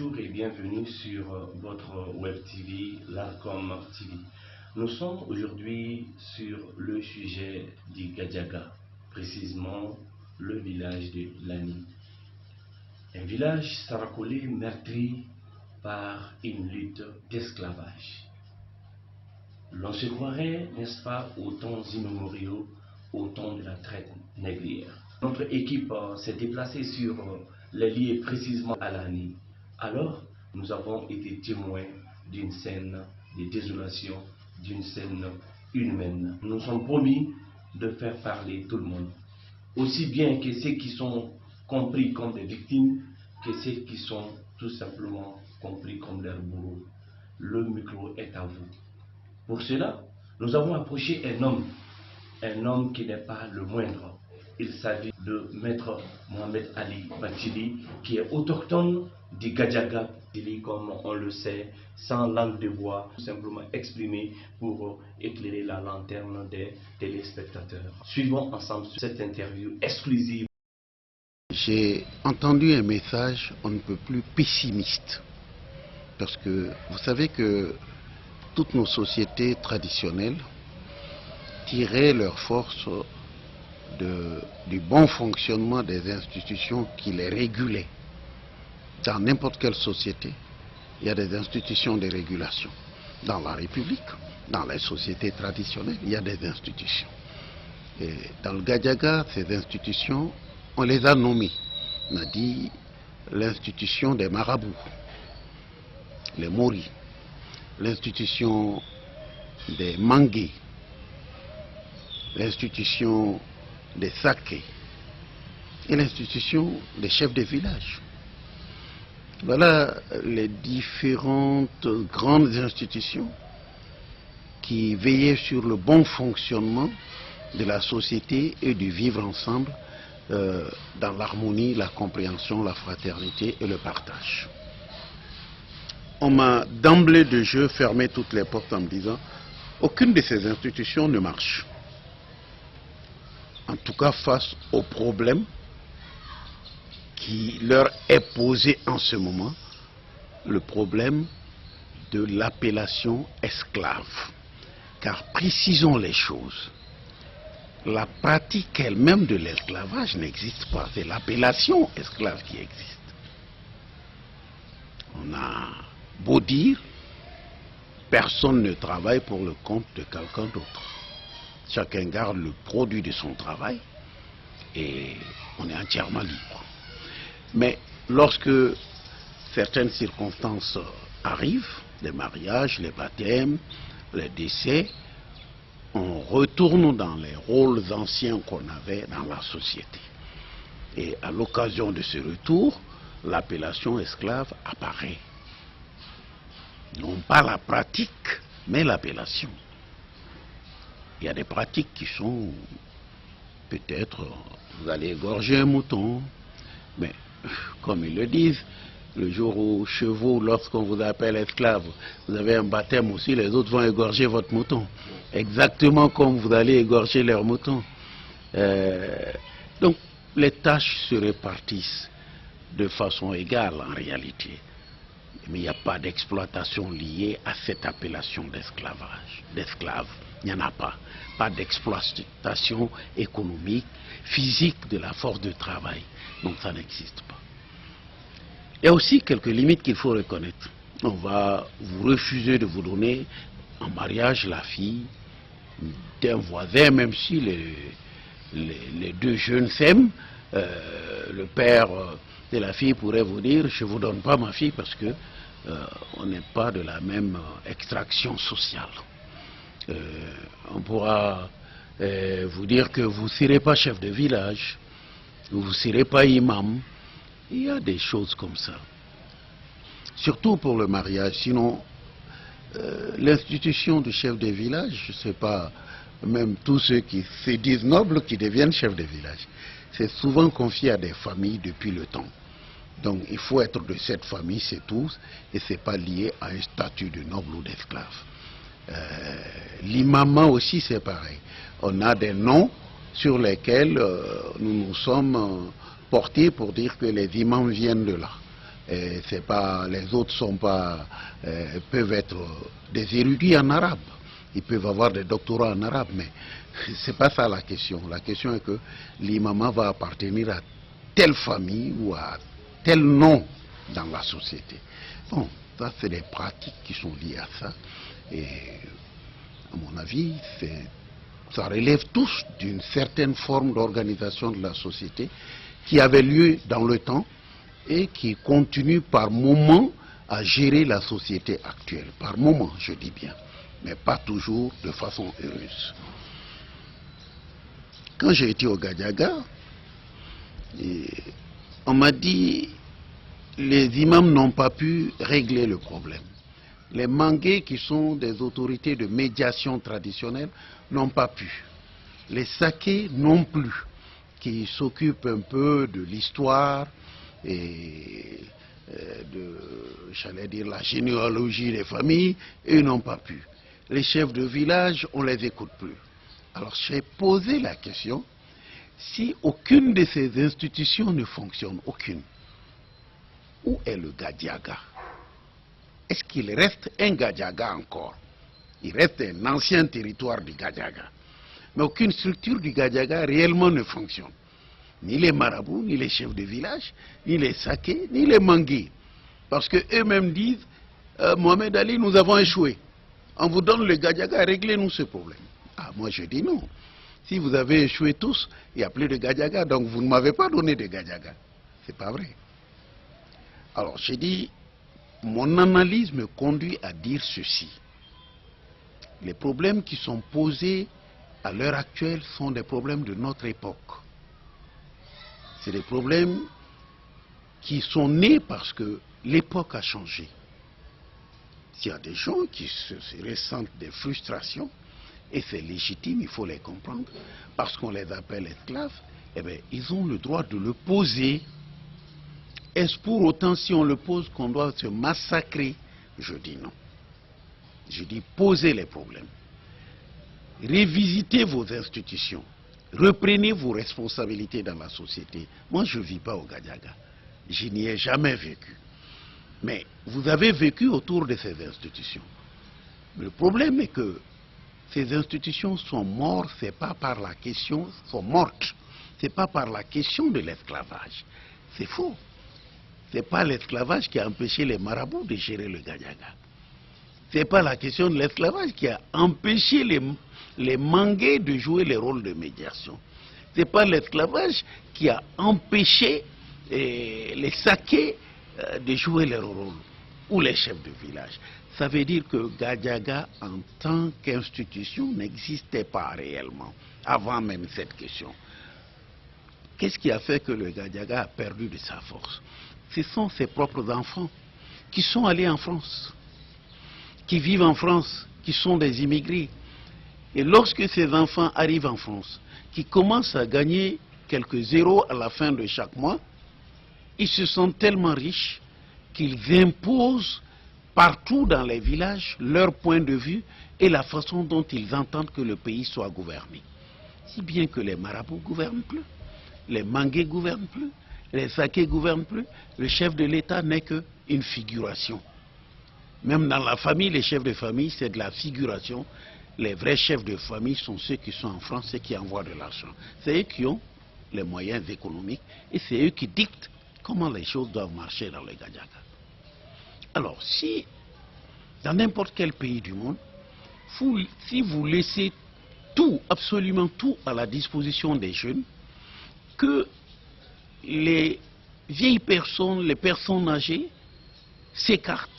Bonjour et bienvenue sur votre web TV, l'Arcom TV. Nous sommes aujourd'hui sur le sujet du Gadiaga, précisément le village de Lani. Un village saracolé meurtri par une lutte d'esclavage. L'on se croirait, n'est-ce pas, aux temps immémoriaux, au temps de la traite négrière. Notre équipe s'est déplacée sur les lieux précisément à Lani. Alors, nous avons été témoins d'une scène de désolation, d'une scène inhumaine. Nous nous sommes promis de faire parler tout le monde, aussi bien que ceux qui sont compris comme des victimes, que ceux qui sont tout simplement compris comme leurs bourreaux. Le micro est à vous. Pour cela, nous avons approché un homme qui n'est pas le moindre. Il s'agit de Maître Mohamed Ali Batili, qui est autochtone du Gadiaga, comme on le sait, sans langue de bois, tout simplement exprimé pour éclairer la lanterne des téléspectateurs. Suivons ensemble cette interview exclusive. J'ai entendu un message on ne peut plus pessimiste, parce que vous savez que toutes nos sociétés traditionnelles tiraient leur force du bon fonctionnement des institutions qui les régulaient. Dans n'importe quelle société, il y a des institutions de régulation. Dans la République, dans les sociétés traditionnelles, il y a des institutions. Et dans le Gadiaga, ces institutions, on les a nommées. On a dit l'institution des marabouts, les Moris, l'institution des Mangués, l'institution des Saké et l'institution des chefs de village. Voilà les différentes grandes institutions qui veillaient sur le bon fonctionnement de la société et du vivre ensemble dans l'harmonie, la compréhension, la fraternité et le partage. On m'a d'emblée de jeu fermé toutes les portes en me disant aucune de ces institutions ne marche. En tout cas face au problème qui leur est posé en ce moment, le problème de l'appellation esclave. Car précisons les choses, la pratique elle-même de l'esclavage n'existe pas, c'est l'appellation esclave qui existe. On a beau dire, personne ne travaille pour le compte de quelqu'un d'autre. Chacun garde le produit de son travail et on est entièrement libre. Mais lorsque certaines circonstances arrivent, les mariages, les baptêmes, les décès, on retourne dans les rôles anciens qu'on avait dans la société. Et à l'occasion de ce retour, l'appellation esclave apparaît. Non pas la pratique, mais l'appellation. Il y a des pratiques qui sont, peut-être, vous allez égorger un mouton, mais comme ils le disent, le jour où chevaux, lorsqu'on vous appelle esclave, vous avez un baptême aussi, les autres vont égorger votre mouton. Exactement comme vous allez égorger leur mouton. Donc, les tâches se répartissent de façon égale en réalité. Mais il n'y a pas d'exploitation liée à cette appellation d'esclavage, d'esclave. Il n'y en a pas. Pas d'exploitation économique, physique de la force de travail. Donc ça n'existe pas. Il y a aussi quelques limites qu'il faut reconnaître. On va vous refuser de vous donner en mariage la fille d'un voisin, même si les deux jeunes s'aiment. Le père de la fille pourrait vous dire, je ne vous donne pas ma fille parce que on n'est pas de la même extraction sociale. On pourra vous dire que vous ne serez pas chef de village, vous ne serez pas imam. Il y a des choses comme ça. Surtout pour le mariage. Sinon, l'institution du chef de village, je ne sais pas, même tous ceux qui se disent nobles qui deviennent chefs de village, c'est souvent confié à des familles depuis le temps. Donc il faut être de cette famille, c'est tout, et ce n'est pas lié à un statut de noble ou d'esclave. L'imama aussi c'est pareil. On a des noms sur lesquels nous nous sommes portés pour dire que les imams viennent de là. C'est pas, les autres sont pas, peuvent être des érudits en arabe. Ils peuvent avoir des doctorats en arabe, mais c'est pas ça la question. La question est que l'imam va appartenir à telle famille ou à tel nom dans la société. Bon, ça c'est des pratiques qui sont liées à ça. Et à mon avis, ça relève tous d'une certaine forme d'organisation de la société qui avait lieu dans le temps et qui continue par moment à gérer la société actuelle. Par moment, je dis bien, mais pas toujours de façon heureuse. Quand j'ai été au Gadiaga, on m'a dit les imams n'ont pas pu régler le problème. Les mangués, qui sont des autorités de médiation traditionnelle, n'ont pas pu. Les sakés non plus, qui s'occupent un peu de l'histoire et j'allais dire, la généalogie des familles, ils n'ont pas pu. Les chefs de village, on ne les écoute plus. Alors j'ai posé la question, si aucune de ces institutions ne fonctionne, aucune, où est le Gadiaga? Est-ce qu'il reste un Gadiaga encore? Il reste un ancien territoire du Gadiaga. Mais aucune structure du Gadiaga réellement ne fonctionne. Ni les marabouts, ni les chefs de village, ni les sakés, ni les mangués. Parce qu'eux-mêmes disent, Mohamed Ali, nous avons échoué. On vous donne le Gadiaga, réglez-nous ce problème. Ah, moi je dis non. Si vous avez échoué tous, il n'y a plus de Gadiaga, donc vous ne m'avez pas donné de Gadiaga. C'est pas vrai. Alors j'ai dit, mon analyse me conduit à dire ceci. Les problèmes qui sont posés à l'heure actuelle sont des problèmes de notre époque. C'est des problèmes qui sont nés parce que l'époque a changé. S'il y a des gens qui se ressentent des frustrations, et c'est légitime, il faut les comprendre, parce qu'on les appelle esclaves, eh bien, ils ont le droit de le poser. Est-ce pour autant, si on le pose, qu'on doit se massacrer? Je dis non. Je dis posez les problèmes. Révisitez vos institutions. Reprenez vos responsabilités dans la société. Moi, je ne vis pas au Gadiaga. Je n'y ai jamais vécu. Mais vous avez vécu autour de ces institutions. Le problème est que ces institutions sont mortes, c'est pas par la question, sont mortes. C'est pas par la question de l'esclavage. C'est faux. C'est pas l'esclavage qui a empêché les marabouts de gérer le Gadiaga. C'est pas la question de l'esclavage qui a empêché les mangués de jouer les rôles de médiation. C'est pas l'esclavage qui a empêché les sakés de jouer leur rôle, ou les chefs de village. Ça veut dire que Gadiaga, en tant qu'institution, n'existait pas réellement, avant même cette question. Qu'est-ce qui a fait que le Gadiaga a perdu de sa force? Ce sont ses propres enfants qui sont allés en France, qui vivent en France, qui sont des immigrés. Et lorsque ces enfants arrivent en France, qui commencent à gagner quelques zéros à la fin de chaque mois, ils se sentent tellement riches qu'ils imposent partout dans les villages leur point de vue et la façon dont ils entendent que le pays soit gouverné. Si bien que les marabouts ne gouvernent plus, les mangués ne gouvernent plus, les sakés ne gouvernent plus, le chef de l'État n'est qu'une figuration. Même dans la famille, les chefs de famille, c'est de la figuration. Les vrais chefs de famille sont ceux qui sont en France et qui envoient de l'argent. C'est eux qui ont les moyens économiques et c'est eux qui dictent comment les choses doivent marcher dans le Gadiaga. Alors, si, dans n'importe quel pays du monde, si vous laissez tout, absolument tout à la disposition des jeunes, que les vieilles personnes, les personnes âgées s'écartent,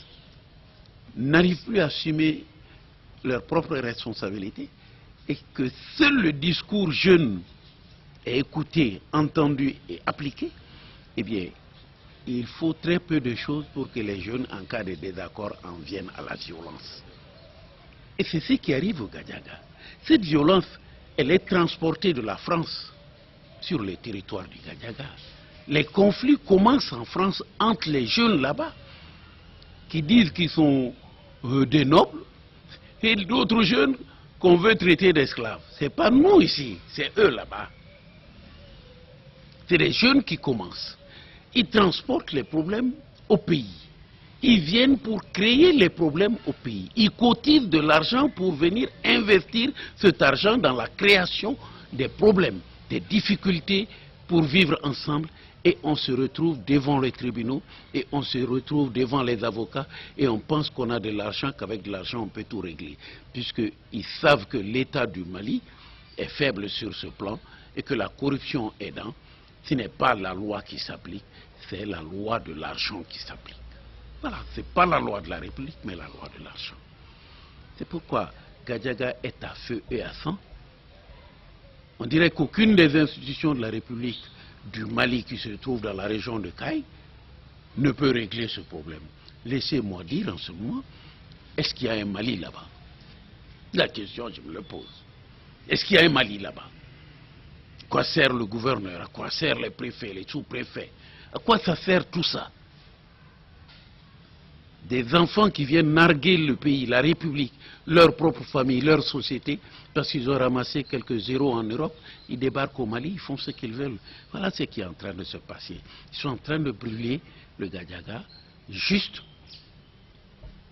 n'arrivent plus à assumer leurs propres responsabilités, et que seul le discours jeune est écouté, entendu et appliqué, eh bien, il faut très peu de choses pour que les jeunes, en cas de désaccord, en viennent à la violence. Et c'est ce qui arrive au Gadiaga. Cette violence, elle est transportée de la France sur le territoire du Gadiaga. Les conflits commencent en France entre les jeunes là-bas, qui disent qu'ils sont des nobles, et d'autres jeunes qu'on veut traiter d'esclaves. Ce n'est pas nous ici, c'est eux là-bas. C'est les jeunes qui commencent. Ils transportent les problèmes au pays. Ils viennent pour créer les problèmes au pays. Ils cotisent de l'argent pour venir investir cet argent dans la création des problèmes, des difficultés pour vivre ensemble. Et on se retrouve devant les tribunaux et on se retrouve devant les avocats et on pense qu'on a de l'argent, qu'avec de l'argent on peut tout régler. Puisqu'ils savent que l'État du Mali est faible sur ce plan et que la corruption aidant, ce n'est pas la loi qui s'applique, c'est la loi de l'argent qui s'applique. Voilà, ce n'est pas la loi de la République, mais la loi de l'argent. C'est pourquoi Gadiaga est à feu et à sang. On dirait qu'aucune des institutions de la République du Mali qui se trouve dans la région de Caille ne peut régler ce problème. Laissez-moi dire en ce moment, est-ce qu'il y a un Mali là-bas? La question, je me le pose. Est-ce qu'il y a un Mali là-bas? À quoi sert le gouverneur? À quoi servent les préfets, les sous-préfets? À quoi ça sert tout ça? Des enfants qui viennent narguer le pays, la République, leur propre famille, leur société, parce qu'ils ont ramassé quelques zéros en Europe, ils débarquent au Mali, ils font ce qu'ils veulent. Voilà ce qui est en train de se passer. Ils sont en train de brûler le Gadiaga, juste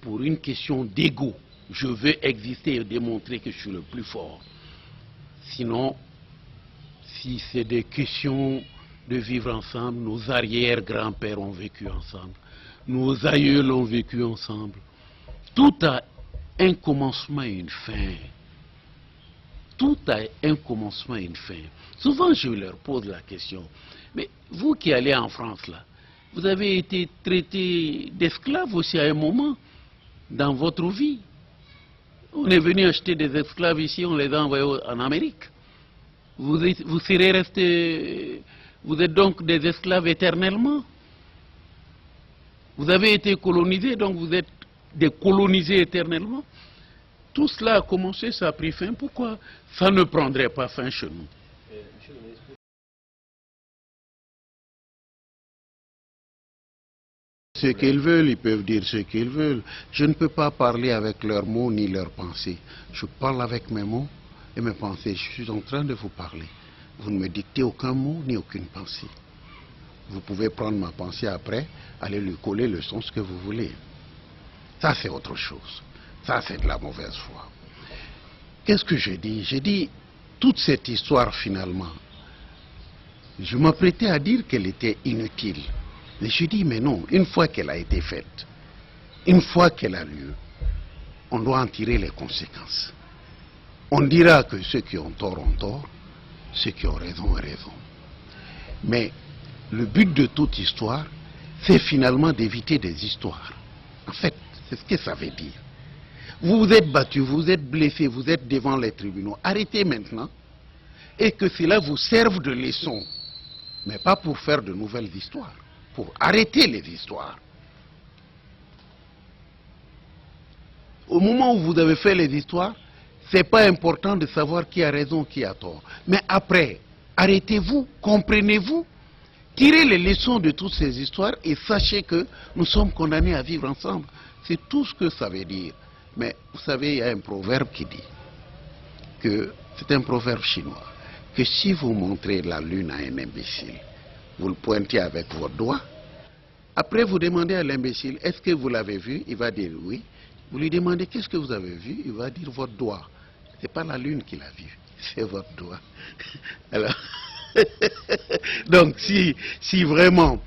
pour une question d'ego. Je veux exister et démontrer que je suis le plus fort. Sinon, si c'est des questions de vivre ensemble, nos arrière-grands-pères ont vécu ensemble. Nos aïeux ont vécu ensemble. Tout a un commencement et une fin. Tout a un commencement et une fin. Souvent, je leur pose la question. Mais vous qui allez en France, là, vous avez été traité d'esclaves aussi à un moment dans votre vie. On est venu acheter des esclaves ici, on les a envoyés en Amérique. Vous serez restés... Vous êtes donc des esclaves éternellement. Vous avez été colonisés, donc vous êtes décolonisés éternellement. Tout cela a commencé, ça a pris fin. Pourquoi ça ne prendrait pas fin chez nous? Ce qu'ils veulent, ils peuvent dire ce qu'ils veulent. Je ne peux pas parler avec leurs mots ni leurs pensées. Je parle avec mes mots et mes pensées. Je suis en train de vous parler. Vous ne me dictez aucun mot ni aucune pensée. Vous pouvez prendre ma pensée après, aller lui coller le sens que vous voulez. Ça, c'est autre chose. Ça, c'est de la mauvaise foi. Qu'est-ce que j'ai dit? J'ai dit, toute cette histoire, finalement, je m'apprêtais à dire qu'elle était inutile. Mais je dis, mais non, une fois qu'elle a été faite, une fois qu'elle a lieu, on doit en tirer les conséquences. On dira que ceux qui ont tort, ceux qui ont raison, raison. Mais le but de toute histoire, c'est finalement d'éviter des histoires. En fait, c'est ce que ça veut dire. Vous vous êtes battu, vous êtes blessé, vous êtes devant les tribunaux. Arrêtez maintenant et que cela vous serve de leçon. Mais pas pour faire de nouvelles histoires, pour arrêter les histoires. Au moment où vous avez fait les histoires, ce n'est pas important de savoir qui a raison, qui a tort. Mais après, arrêtez-vous, comprenez-vous, tirez les leçons de toutes ces histoires et sachez que nous sommes condamnés à vivre ensemble. C'est tout ce que ça veut dire. Mais vous savez, il y a un proverbe qui dit que, c'est un proverbe chinois, que si vous montrez la lune à un imbécile, vous le pointez avec votre doigt, après vous demandez à l'imbécile, est-ce que vous l'avez vu? Il va dire oui. Vous lui demandez, qu'est-ce que vous avez vu? Il va dire votre doigt. Ce n'est pas la lune qu'il a vu, c'est votre doigt. Alors, donc si vraiment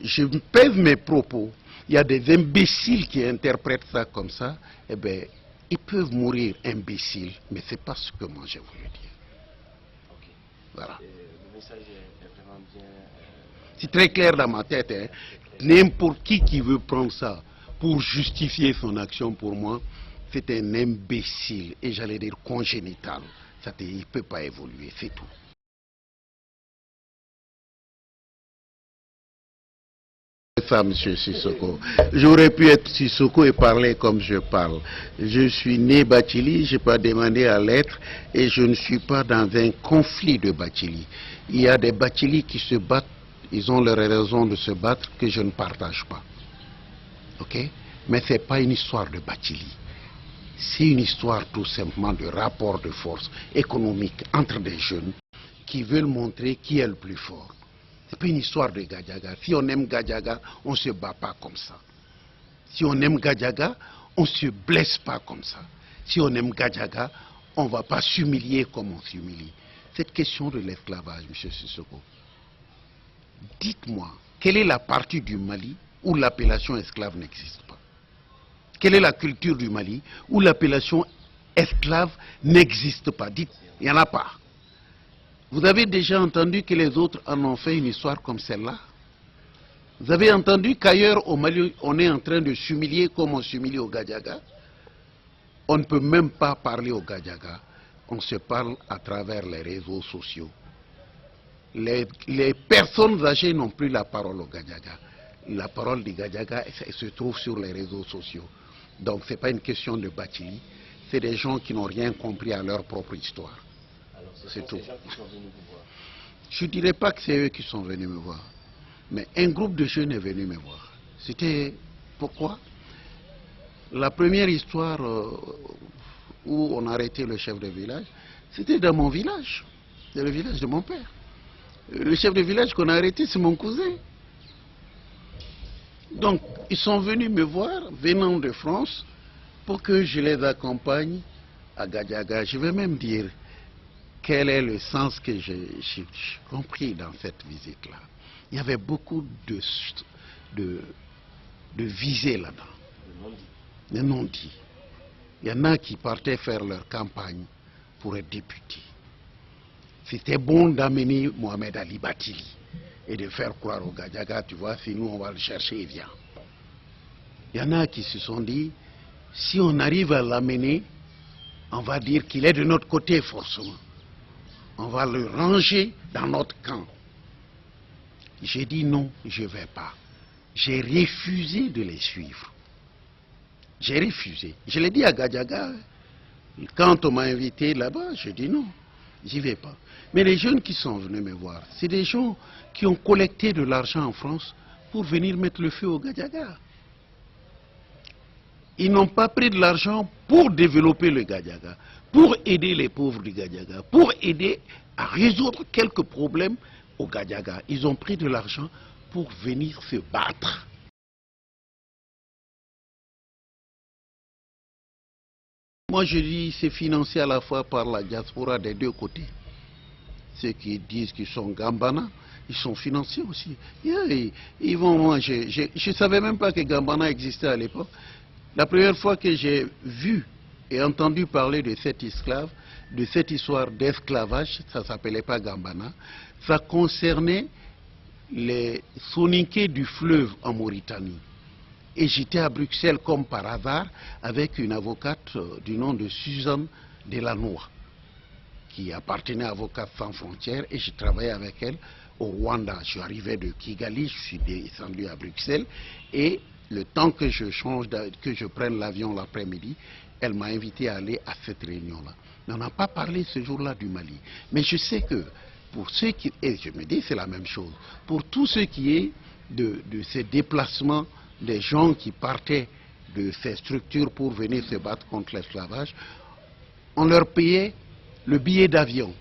je pèse mes propos, il y a des imbéciles qui interprètent ça comme ça, eh bien, ils peuvent mourir imbéciles, mais ce n'est pas ce que moi j'ai voulu dire. Okay. Voilà. Le message est vraiment bien... C'est très clair dans ma tête. Hein. N'importe qui veut prendre ça pour justifier son action, pour moi, c'est un imbécile, et j'allais dire congénital. Il ne peut pas évoluer, c'est tout. Ça, monsieur Sissoko. J'aurais pu être Sissoko et parler comme je parle. Je suis né Bathily, je n'ai pas demandé à l'être et je ne suis pas dans un conflit de Bathily. Il y a des Bathily qui se battent, ils ont leurs raisons de se battre que je ne partage pas. Ok? Mais ce n'est pas une histoire de Bathily. C'est une histoire tout simplement de rapport de force économique entre des jeunes qui veulent montrer qui est le plus fort. Ce n'est pas une histoire de Gadiaga. Si on aime Gadiaga, on ne se bat pas comme ça. Si on aime Gadiaga, on ne se blesse pas comme ça. Si on aime Gadiaga, on ne va pas s'humilier comme on s'humilie. Cette question de l'esclavage, M. Sissoko, dites-moi, quelle est la partie du Mali où l'appellation esclave n'existe pas? Quelle est la culture du Mali où l'appellation esclave n'existe pas? Dites, il n'y en a pas. Vous avez déjà entendu que les autres en ont fait une histoire comme celle-là? Vous avez entendu qu'ailleurs au Mali, on est en train de s'humilier comme on s'humilie au Gadiaga? On ne peut même pas parler au Gadiaga. On se parle à travers les réseaux sociaux. Les personnes âgées n'ont plus la parole au Gadiaga. La parole du Gadiaga se trouve sur les réseaux sociaux. Donc ce n'est pas une question de Batili. C'est des gens qui n'ont rien compris à leur propre histoire. C'est tout. Je ne dirais pas que c'est eux qui sont venus me voir. Mais un groupe de jeunes est venu me voir. C'était pourquoi? La première histoire où on a arrêté le chef de village, c'était dans mon village. C'est le village de mon père. Le chef de village qu'on a arrêté, c'est mon cousin. Donc, ils sont venus me voir, venant de France, pour que je les accompagne à Gadiaga. Je vais même dire quel est le sens que j'ai compris dans cette visite-là. Il y avait beaucoup de visées là-dedans. Des non-dits. Il y en a qui partaient faire leur campagne pour être députés. C'était bon d'amener Mohamed Ali Batili et de faire croire au Gadiaga, tu vois, si nous on va le chercher, il vient. Il y en a qui se sont dit, si on arrive à l'amener, on va dire qu'il est de notre côté forcément. On va le ranger dans notre camp. J'ai dit non, je ne vais pas. J'ai refusé de les suivre. J'ai refusé. Je l'ai dit à Gadiaga. Quand on m'a invité là-bas, j'ai dit non, j'y vais pas. Mais les jeunes qui sont venus me voir, c'est des gens qui ont collecté de l'argent en France pour venir mettre le feu au Gadiaga. Ils n'ont pas pris de l'argent pour développer le Gadiaga, pour aider les pauvres du Gadiaga, pour aider à résoudre quelques problèmes au Gadiaga. Ils ont pris de l'argent pour venir se battre. Moi je dis c'est financé à la fois par la diaspora des deux côtés. Ceux qui disent qu'ils sont Gambana, ils sont financés aussi. Ils vont manger. Je ne savais même pas que Gambana existait à l'époque. La première fois que j'ai vu et entendu parler de cette esclave, de cette histoire d'esclavage, ça ne s'appelait pas Gambana, ça concernait les Soninké du fleuve en Mauritanie. Et j'étais à Bruxelles comme par hasard avec une avocate du nom de Suzanne Delannoy, qui appartenait à Avocates sans frontières, et j'ai travaillé avec elle au Rwanda. Je suis arrivé de Kigali, je suis descendu à Bruxelles, et le temps que je prenne l'avion l'après-midi, elle m'a invité à aller à cette réunion-là. Mais on n'a pas parlé ce jour-là du Mali. Mais je sais que pour ceux qui... Et je me dis c'est la même chose. Pour tout ce qui est de ces déplacements des gens qui partaient de ces structures pour venir se battre contre l'esclavage, on leur payait le billet d'avion,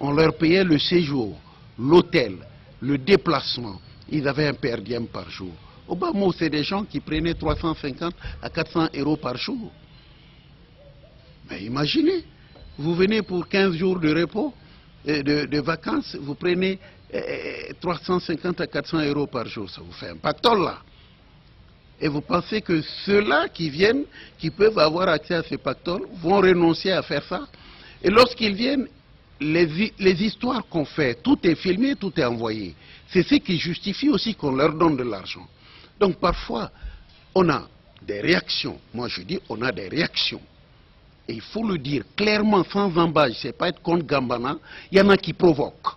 on leur payait le séjour, l'hôtel, le déplacement. Ils avaient un per diem par jour. Au bas mot, c'est des gens qui prenaient 350 à 400 euros par jour. Mais imaginez, vous venez pour 15 jours de repos, de vacances, vous prenez 350 à 400 euros par jour. Ça vous fait un pactole là. Et vous pensez que ceux-là qui viennent, qui peuvent avoir accès à ces pactoles, vont renoncer à faire ça? Et lorsqu'ils viennent, les histoires qu'on fait, tout est filmé, tout est envoyé. C'est ce qui justifie aussi qu'on leur donne de l'argent. Donc parfois, on a des réactions. Moi je dis, on a des réactions. Et il faut le dire clairement, sans embâche, c'est pas être contre Gambana, il y en a qui provoquent.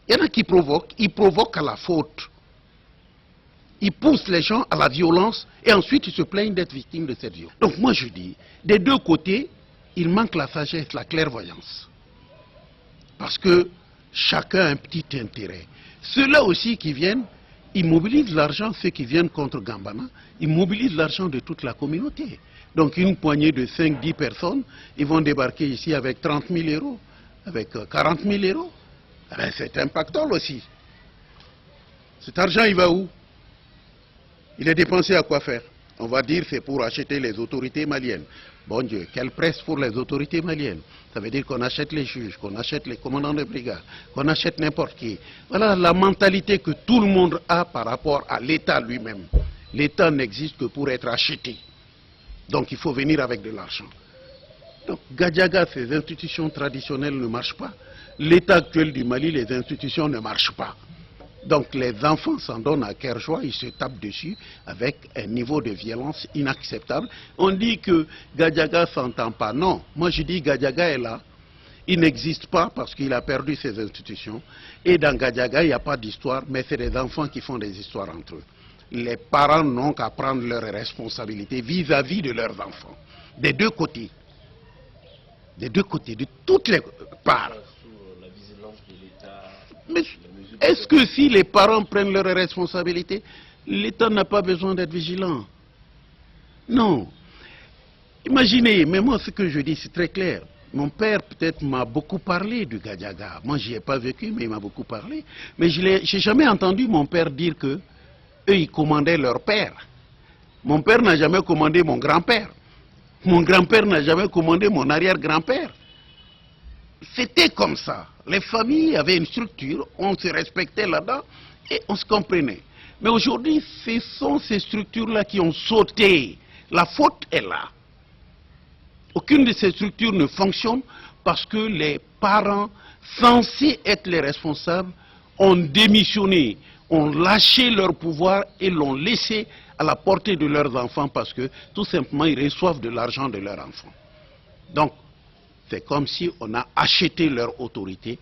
Il y en a qui provoquent, ils provoquent à la faute. Ils poussent les gens à la violence et ensuite ils se plaignent d'être victimes de cette violence. Donc moi je dis, des deux côtés, il manque la sagesse, la clairvoyance. Parce que chacun a un petit intérêt. Ceux-là aussi qui viennent, ils mobilisent l'argent, ceux qui viennent contre Gambana, ils mobilisent l'argent de toute la communauté. Donc une poignée de 5-10 personnes, ils vont débarquer ici avec 30 000 euros, avec 40 000 euros, C'est un pactole aussi. Cet argent, il va où? Il est dépensé à quoi faire? On va dire c'est pour acheter les autorités maliennes. Bon Dieu, quelle presse pour les autorités maliennes? Ça veut dire qu'on achète les juges, qu'on achète les commandants de brigade, qu'on achète n'importe qui. Voilà la mentalité que tout le monde a par rapport à l'État lui-même. L'État n'existe que pour être acheté. Donc il faut venir avec de l'argent. Donc Gadiaga, ces institutions traditionnelles ne marchent pas. L'état actuel du Mali, les institutions ne marchent pas. Donc les enfants s'en donnent à cœur joie, ils se tapent dessus avec un niveau de violence inacceptable. On dit que Gadiaga s'entend pas. Non, moi je dis Gadiaga est là. Il n'existe pas parce qu'il a perdu ses institutions. Et dans Gadiaga, il n'y a pas d'histoire, mais c'est des enfants qui font des histoires entre eux. Les parents n'ont qu'à prendre leurs responsabilités vis-à-vis de leurs enfants. Des deux côtés. Des deux côtés, de toutes les parts. Mais est-ce que si les parents prennent leurs responsabilités, l'État n'a pas besoin d'être vigilant? Non. Imaginez, mais moi ce que je dis c'est très clair. Mon père peut-être m'a beaucoup parlé du Gadiaga. Moi j'y ai pas vécu mais il m'a beaucoup parlé. Mais je n'ai jamais entendu mon père dire que eux ils commandaient leur père. Mon père n'a jamais commandé mon grand-père. Mon grand-père n'a jamais commandé mon arrière-grand-père. C'était comme ça. Les familles avaient une structure, on se respectait là-dedans et on se comprenait. Mais aujourd'hui, ce sont ces structures-là qui ont sauté. La faute est là. Aucune de ces structures ne fonctionne parce que les parents, censés être les responsables, ont démissionné, ont lâché leur pouvoir et l'ont laissé à la portée de leurs enfants parce que tout simplement ils reçoivent de l'argent de leurs enfants. Donc, c'est comme si on a acheté leur autorité.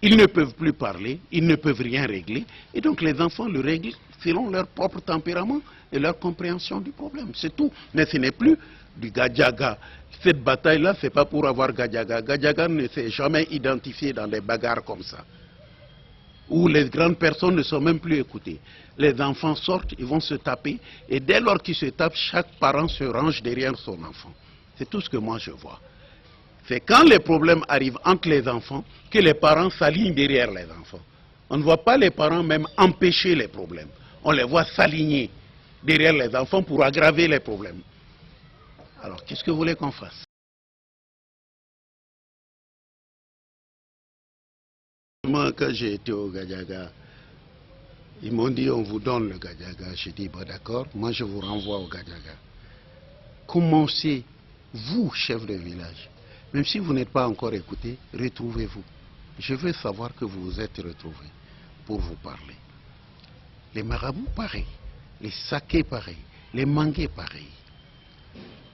Ils ne peuvent plus parler, ils ne peuvent rien régler. Et donc les enfants le règlent selon leur propre tempérament et leur compréhension du problème. C'est tout. Mais ce n'est plus du Gadiaga. Cette bataille-là, ce n'est pas pour avoir Gadiaga. Gadiaga ne s'est jamais identifié dans des bagarres comme ça. Où les grandes personnes ne sont même plus écoutées. Les enfants sortent, ils vont se taper. Et dès lors qu'ils se tapent, chaque parent se range derrière son enfant. C'est tout ce que moi je vois. C'est quand les problèmes arrivent entre les enfants que les parents s'alignent derrière les enfants. On ne voit pas les parents même empêcher les problèmes. On les voit s'aligner derrière les enfants pour aggraver les problèmes. Alors, qu'est-ce que vous voulez qu'on fasse? Moi, quand j'ai été au Gadiaga, ils m'ont dit on vous donne le Gadiaga. J'ai dit bon d'accord, moi je vous renvoie au Gadiaga. Commencez, vous, chef de village. Même si vous n'êtes pas encore écouté, retrouvez-vous. Je veux savoir que vous vous êtes retrouvés pour vous parler. Les marabouts, pareil. Les sakés, pareil. Les mangués, pareil.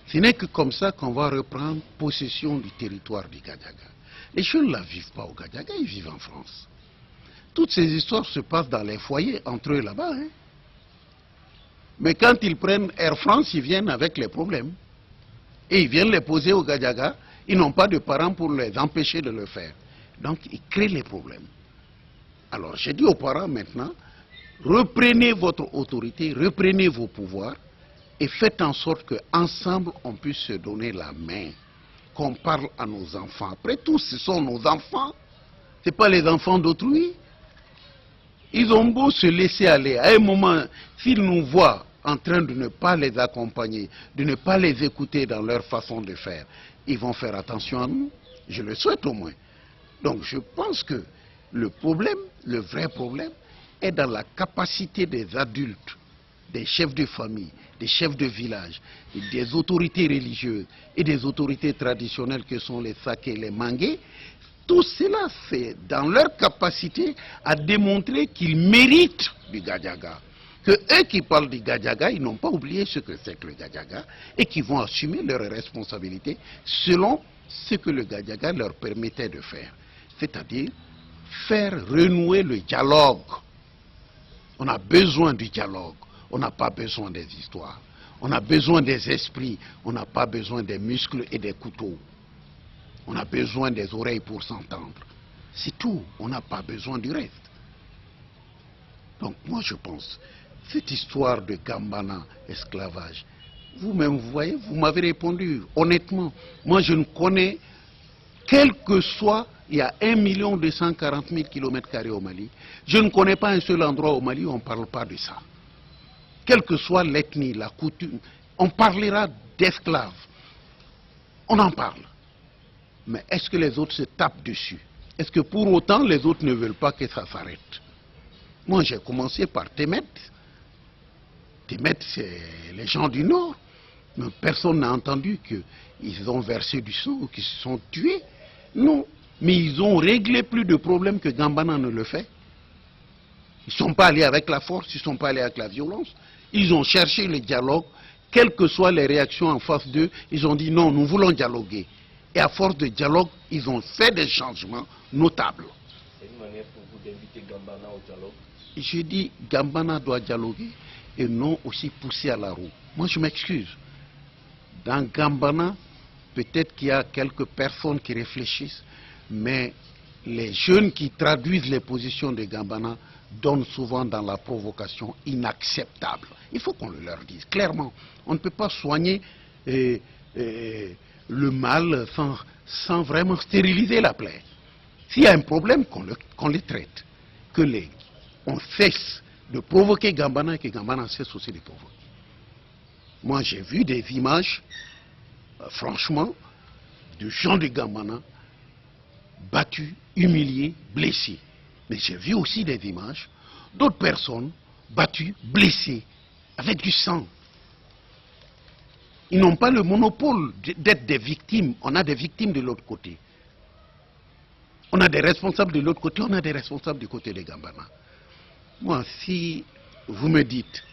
Ce n'est que comme ça qu'on va reprendre possession du territoire du Gadiaga. Les jeunes ne vivent pas au Gadiaga, ils vivent en France. Toutes ces histoires se passent dans les foyers entre eux là-bas. Hein. Mais quand ils prennent Air France, ils viennent avec les problèmes. Et ils viennent les poser au Gadiaga. Ils n'ont pas de parents pour les empêcher de le faire. Donc, ils créent les problèmes. Alors, j'ai dit aux parents maintenant, reprenez votre autorité, reprenez vos pouvoirs et faites en sorte qu'ensemble, on puisse se donner la main, qu'on parle à nos enfants. Après tout, ce sont nos enfants, ce n'est pas les enfants d'autrui. Ils ont beau se laisser aller. À un moment, s'ils nous voient en train de ne pas les accompagner, de ne pas les écouter dans leur façon de faire, ils vont faire attention à nous. Je le souhaite au moins. Donc je pense que le problème, le vrai problème, est dans la capacité des adultes, des chefs de famille, des chefs de village, des autorités religieuses et des autorités traditionnelles que sont les sakés, les mangués. Tout cela, c'est dans leur capacité à démontrer qu'ils méritent du Gadiaga. Que eux qui parlent du Gadiaga, ils n'ont pas oublié ce que c'est que le Gadiaga et qui vont assumer leurs responsabilités selon ce que le Gadiaga leur permettait de faire. C'est-à-dire faire renouer le dialogue. On a besoin du dialogue, on n'a pas besoin des histoires. On a besoin des esprits, on n'a pas besoin des muscles et des couteaux. On a besoin des oreilles pour s'entendre. C'est tout, on n'a pas besoin du reste. Donc moi je pense, cette histoire de Gambana, esclavage, vous-même vous voyez, vous m'avez répondu honnêtement. Moi je ne connais quel que soit, il y a 1 240 000 km² au Mali. Je ne connais pas un seul endroit au Mali où on ne parle pas de ça. Quelle que soit l'ethnie, la coutume, on parlera d'esclaves. On en parle. Mais est-ce que les autres se tapent dessus? Est-ce que pour autant les autres ne veulent pas que ça s'arrête? Moi j'ai commencé par Temet. Temet, c'est les gens du Nord. Mais personne n'a entendu qu'ils ont versé du sang ou qu'ils se sont tués. Non. Mais ils ont réglé plus de problèmes que Gambana ne le fait. Ils ne sont pas allés avec la force, ils ne sont pas allés avec la violence. Ils ont cherché le dialogue. Quelles que soient les réactions en face d'eux, ils ont dit non, nous voulons dialoguer. Et à force de dialogue, ils ont fait des changements notables. C'est une manière pour vous d'inviter Gambana au dialogue? J'ai dit Gambana doit dialoguer et non aussi pousser à la roue. Moi je m'excuse. Dans Gambana, peut-être qu'il y a quelques personnes qui réfléchissent, mais les jeunes qui traduisent les positions de Gambana donnent souvent dans la provocation inacceptable. Il faut qu'on le leur dise clairement. On ne peut pas soigner le mal sans vraiment stériliser la plaie. S'il y a un problème, qu'on les traite. On cesse de provoquer Gambana et que Gambana cesse aussi de provoquer. Moi j'ai vu des images, franchement, de gens de Gambana battus, humiliés, blessés. Mais j'ai vu aussi des images d'autres personnes battues, blessées, avec du sang. Ils n'ont pas le monopole d'être des victimes. On a des victimes de l'autre côté. On a des responsables de l'autre côté, on a des responsables du côté des Gambana. Moi, si vous me dites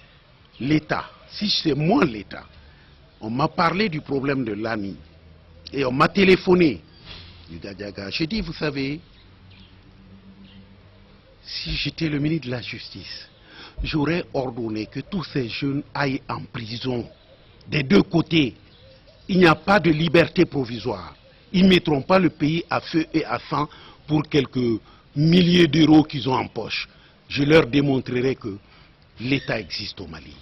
l'État, si c'est moi l'État, on m'a parlé du problème de l'ANI et on m'a téléphoné du Gadiaga. J'ai dit, vous savez, si j'étais le ministre de la Justice, j'aurais ordonné que tous ces jeunes aillent en prison. Des deux côtés, il n'y a pas de liberté provisoire. Ils ne mettront pas le pays à feu et à sang pour quelques milliers d'euros qu'ils ont en poche. Je leur démontrerai que l'État existe au Mali.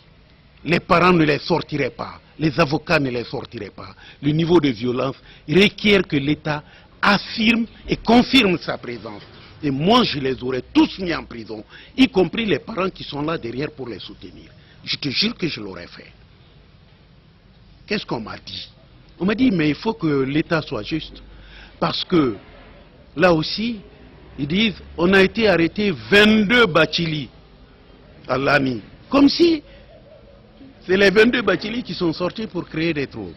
Les parents ne les sortiraient pas, les avocats ne les sortiraient pas. Le niveau de violence requiert que l'État affirme et confirme sa présence. Et moi, je les aurais tous mis en prison, y compris les parents qui sont là derrière pour les soutenir. Je te jure que je l'aurais fait. Qu'est-ce qu'on m'a dit? On m'a dit, mais il faut que l'État soit juste. Parce que, là aussi, ils disent, on a été arrêté 22 Bachili à l'ANI. Comme si c'est les 22 Bachili qui sont sortis pour créer des troubles.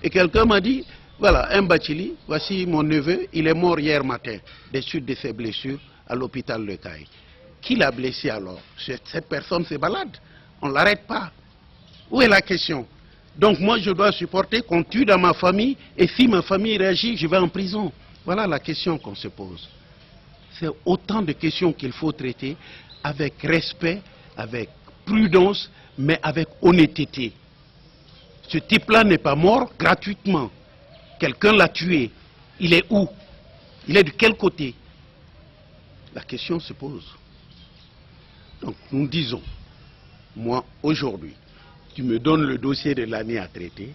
Et quelqu'un m'a dit, voilà, un Bachili, voici mon neveu, il est mort hier matin, des suites de ses blessures à l'hôpital Le Caille. Qui l'a blessé alors? Cette personne se balade, on ne l'arrête pas. Où est la question? Donc moi je dois supporter qu'on tue dans ma famille, et si ma famille réagit, je vais en prison. Voilà la question qu'on se pose. C'est autant de questions qu'il faut traiter avec respect, avec prudence, mais avec honnêteté. Ce type-là n'est pas mort gratuitement. Quelqu'un l'a tué. Il est où? Il est de quel côté? La question se pose. Donc nous disons, moi aujourd'hui, tu me donnes le dossier de l'année à traiter,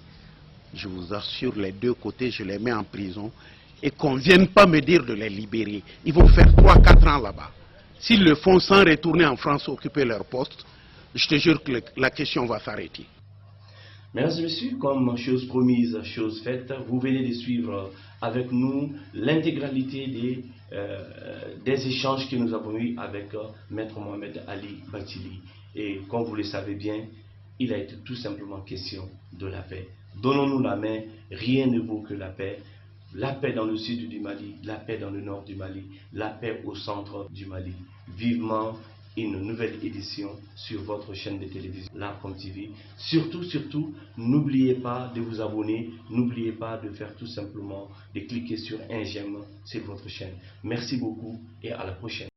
je vous assure, les deux côtés, je les mets en prison, et qu'on ne vienne pas me dire de les libérer. Ils vont faire 3-4 ans là-bas. S'ils le font sans retourner en France occuper leur poste, je te jure que la question va s'arrêter. Mesdames et messieurs, comme chose promise, chose faite, vous venez de suivre avec nous l'intégralité des échanges que nous avons eus avec Maître Mohamed Ali Bathily. Et comme vous le savez bien, il a été tout simplement question de la paix. Donnons-nous la main, rien ne vaut que la paix. La paix dans le sud du Mali, la paix dans le nord du Mali, la paix au centre du Mali. Vivement une nouvelle édition sur votre chaîne de télévision L'Arcom TV. Surtout, n'oubliez pas de vous abonner, n'oubliez pas de faire tout simplement de cliquer sur un j'aime sur votre chaîne. Merci beaucoup et à la prochaine.